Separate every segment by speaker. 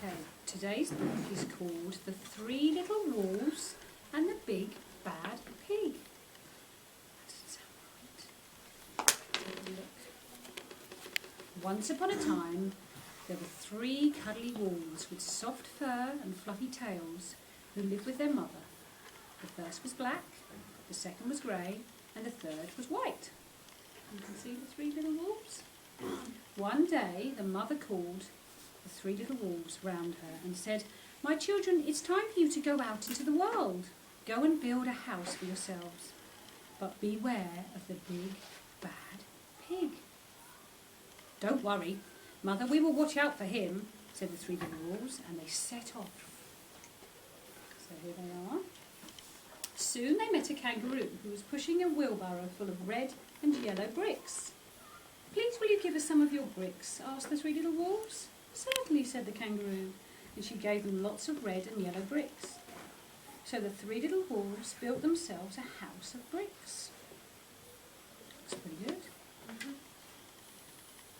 Speaker 1: Okay, today's book is called The Three Little Wolves and the Big Bad Pig. That doesn't sound right. Have a look. Once upon a time, there were three cuddly wolves with soft fur and fluffy tails who lived with their mother. The first was black, the second was grey, and the third was white. You can see the three little wolves? One day, the mother called the three little wolves round her and said, "My children, it's time for you to go out into the world. Go and build a house for yourselves. But beware of the big, bad pig." "Don't worry, Mother, we will watch out for him," said the three little wolves, and they set off. So here they are. Soon they met a kangaroo who was pushing a wheelbarrow full of red and yellow bricks. "Please will you give us some of your bricks?" asked the three little wolves. "Certainly," said the kangaroo, and she gave them lots of red and yellow bricks. So the three little wolves built themselves a house of bricks. Looks pretty good.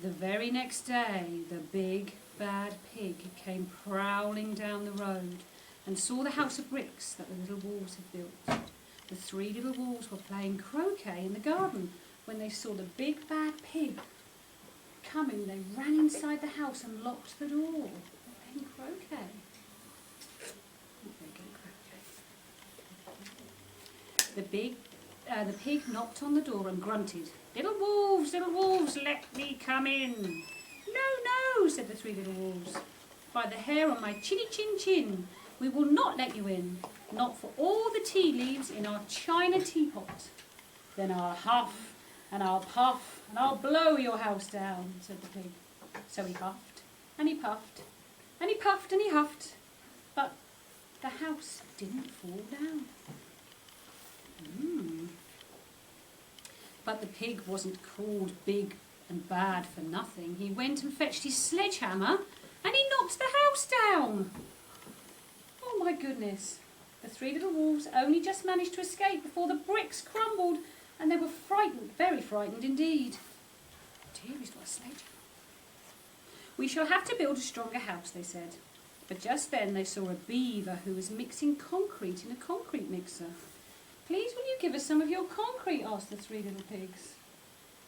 Speaker 1: The very next day, the big, bad pig came prowling down the road and saw the house of bricks that the little wolves had built. The three little wolves were playing croquet in the garden when they saw the big, bad pig coming. They ran inside the house and locked the door. They're playing croquet. The pig knocked on the door and grunted, little wolves, let me come in." "No, no," said the three little wolves. "By the hair on my chinny chin chin, we will not let you in, not for all the tea leaves in our china teapot. Then I'll huff and I'll puff and I'll blow your house down," said the pig. So he huffed and he puffed and he puffed and he huffed, but the house didn't fall down. But the pig wasn't called big and bad for nothing. He went and fetched his sledgehammer and he knocked the house down. Oh my goodness. The three little wolves only just managed to escape before the bricks crumbled, and they were frightened, very frightened indeed. "Dear, he's got a sledgehammer." "We shall have to build a stronger house," they said. But just then they saw a beaver who was mixing concrete in a concrete mixer. "Please will you give us some of your concrete?" asked the three little pigs.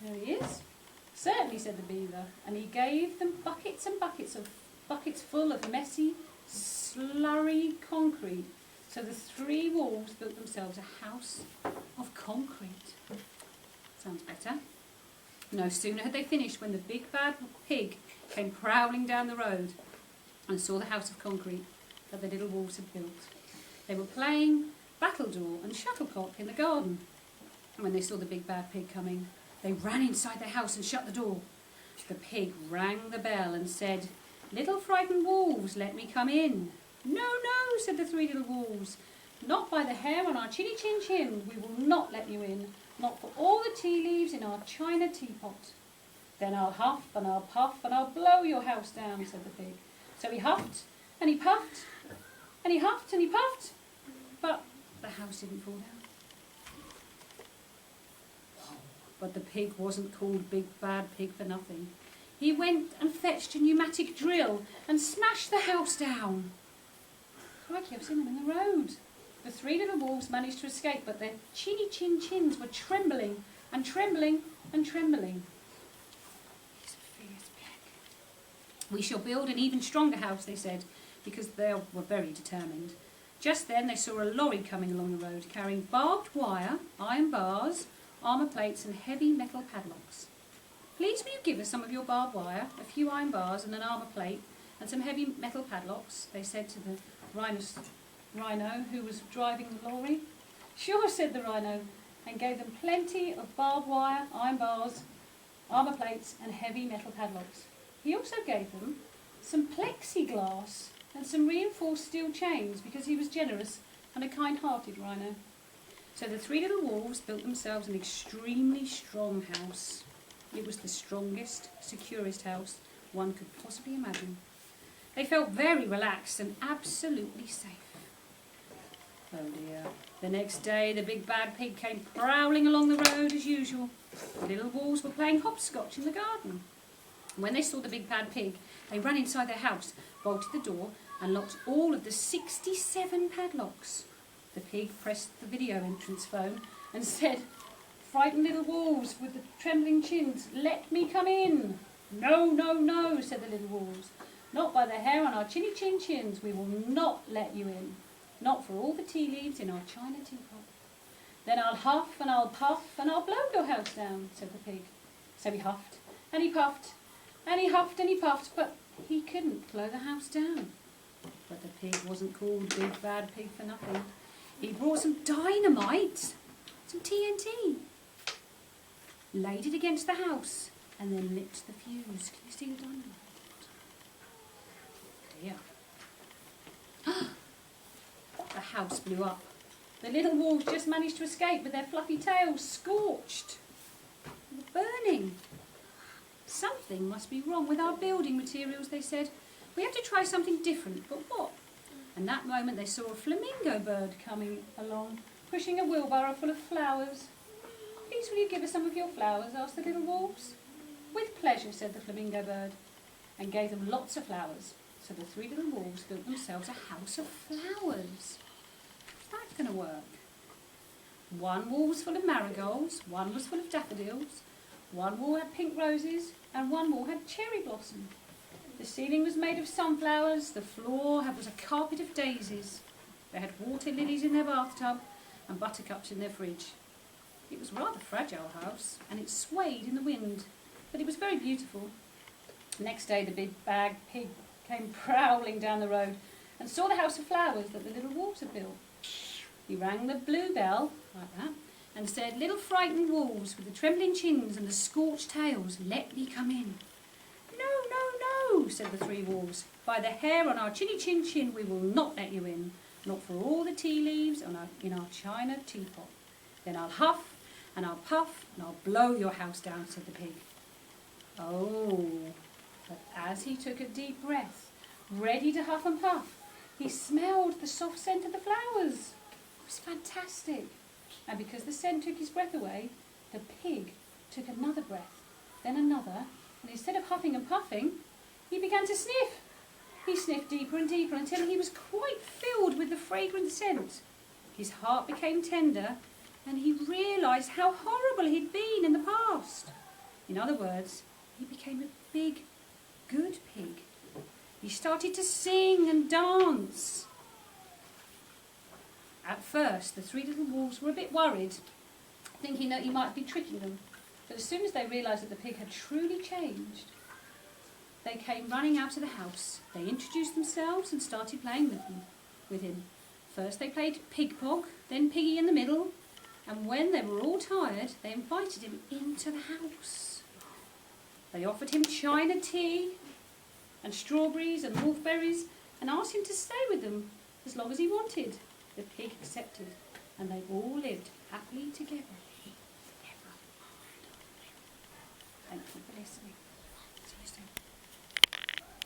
Speaker 1: "There he is." "Certainly," said the beaver, and he gave them buckets and buckets full of messy, slurry concrete. So the three wolves built themselves a house of concrete. Sounds better. No sooner had they finished when the big bad pig came prowling down the road and saw the house of concrete that the little wolves had built. They were playing battledore and shuttlecock in the garden. When they saw the big bad pig coming, they ran inside their house and shut the door. The pig rang the bell and said, "Little frightened wolves, let me come in." "No, no," said the three little wolves. "Not by the hair on our chinny chin chin, we will not let you in, not for all the tea leaves in our china teapot." "Then I'll huff and I'll puff and I'll blow your house down," said the pig. So he huffed and he puffed and he huffed and he puffed, but the house didn't fall down. But the pig wasn't called big bad pig for nothing. He went and fetched a pneumatic drill and smashed the house down. Crikey, I've seen them in the road. The three little wolves managed to escape, but their chinny chin chins were trembling and trembling and trembling. He's a fierce pig. "We shall build an even stronger house," they said, because they were very determined. Just then they saw a lorry coming along the road, carrying barbed wire, iron bars, armour plates and heavy metal padlocks. "Please will you give us some of your barbed wire, a few iron bars and an armour plate, and some heavy metal padlocks?" they said to the rhino who was driving the lorry. "Sure," said the rhino, and gave them plenty of barbed wire, iron bars, armour plates and heavy metal padlocks. He also gave them some plexiglass and some reinforced steel chains, because he was generous and a kind-hearted rhino. So the three little wolves built themselves an extremely strong house. It was the strongest, securest house one could possibly imagine. They felt very relaxed and absolutely safe. Oh dear. The next day the big bad pig came prowling along the road as usual. The little wolves were playing hopscotch in the garden. When they saw the big bad pig, they ran inside their house, bolted the door and locked all of the 67 padlocks. The pig pressed the video entrance phone and said, "Frightened little wolves with the trembling chins, let me come in." "No, no, no," said the little wolves. "Not by the hair on our chinny chin chins. We will not let you in. Not for all the tea leaves in our china teapot." "Then I'll huff and I'll puff and I'll blow your house down," said the pig. So he huffed and he puffed and he huffed and he puffed, but he couldn't blow the house down. But the pig wasn't called Big Bad Pig for nothing. He brought some dynamite, some TNT, laid it against the house, and then lit the fuse. Can you see the dynamite? There. The house blew up. The little wolves just managed to escape with their fluffy tails scorched, burning. "Something must be wrong with our building materials," they said. "We have to try something different, but what?" And that moment they saw a flamingo bird coming along, pushing a wheelbarrow full of flowers. "Please will you give us some of your flowers?" asked the little wolves. "With pleasure," said the flamingo bird, and gave them lots of flowers. So the three little wolves built themselves a house of flowers. How's that going to work? One wall was full of marigolds, one was full of daffodils, one wall had pink roses, and one wall had cherry blossom. The ceiling was made of sunflowers, the floor was a carpet of daisies. They had water lilies in their bathtub and buttercups in their fridge. It was a rather fragile house, and it swayed in the wind, but it was very beautiful. Next day the big bag pig came prowling down the road and saw the house of flowers that the little wolves had built. He rang the blue bell, like that, and said, "Little frightened wolves with the trembling chins and the scorched tails, let me come in." "No, no, no," said the three wolves. "By the hair on our chinny chin chin, we will not let you in. Not for all the tea leaves in our china teapot. Then I'll huff and I'll puff and I'll blow your house down," said the pig. Oh, but as he took a deep breath, ready to huff and puff, he smelled the soft scent of the flowers. It was fantastic. And because the scent took his breath away, the pig took another breath, then another, and instead of huffing and puffing, he began to sniff. He sniffed deeper and deeper until he was quite filled with the fragrant scent. His heart became tender, and he realised how horrible he'd been in the past. In other words, he became a big, good pig. He started to sing and dance. At first, the three little wolves were a bit worried, thinking that he might be tricking them. But as soon as they realised that the pig had truly changed, they came running out of the house. They introduced themselves and started playing with him. First they played Pig Pog, then Piggy in the middle, and when they were all tired, they invited him into the house. They offered him china tea and strawberries and wolfberries and asked him to stay with them as long as he wanted. The pig accepted, and they all lived happily